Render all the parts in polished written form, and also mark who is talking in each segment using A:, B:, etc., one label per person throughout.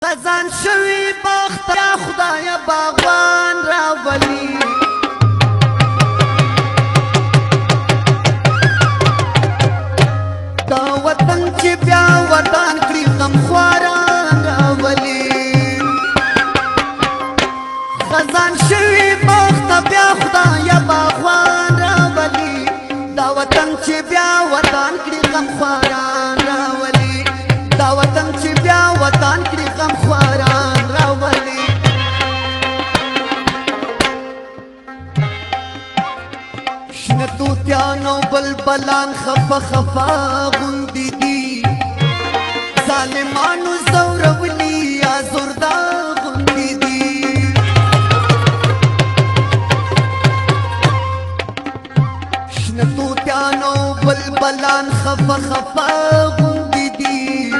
A: خزان شوی بخت یا خدای باغوان راولی دا وطن چې بیا ودان کړي غمخواران راولي خزان شوی بخت بیا خدای باغوان راولي دا وطن چې بیا ودان کړي غمخواران راولي دا وطن چې بیا ودان کړي غمخواران راولي شنه توتیانو بلبلان خفا خفا غوندي دي ظالمانو زورولي یا زوردا غوندي دي شنه توتیانو بلبلان خفا خفا غوندي دي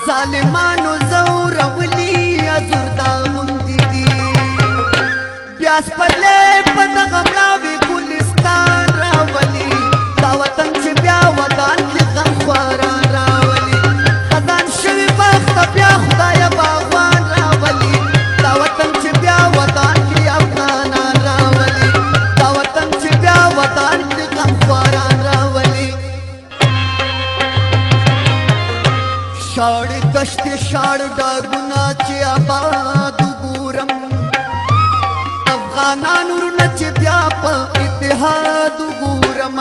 A: ظالمانو زورولي یا زوردا غوندي دي بیا سپلې په دغه ملاوي ګلستان راولي دا وطن چې بیا ودان کړي غمخواران راولي خزان شوي بخته بیا خدایه باغوان راولي دا وطن چې بیا ودان کړي افغانان راولي دا وطن چې بیا ودان کړي غمخواران راولي شاړ دشتې شاړ ډاګونه چې آباد ګورم افغانانو رونه چې بیا په اتحاد ګورم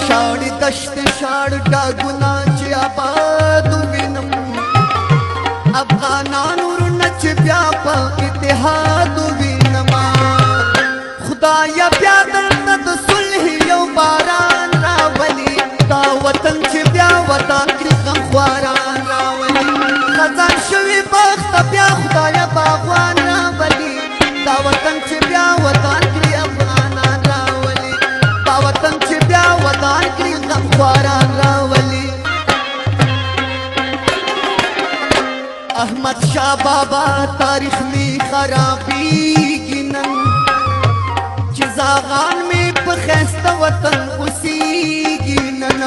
A: شاړې دشتې شاړ ډاګونه چې آباد وینم افغانانو رونه چې بیا په اتحاد وینم خدایا بیا دلته د صلح یو باران راولي دا وطن چې بیا ودان کړي غمخواران راولي خزان شوی بخت بیا خدای باغوان راولي دا وطن چې بیا ودان کړي افغانان راولي دا وطن چې بیا ودان کړي غمخواران راولي احمد شاه بابا تاریخ می خرابېږي نن چې زاغان می په ښایسته وطن اوسېږي نن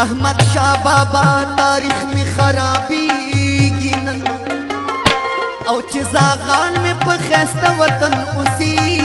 A: احمد شاه بابا تاریخ می خرابېږي نن او چې زاغان می په ښایسته وطن اوسېږي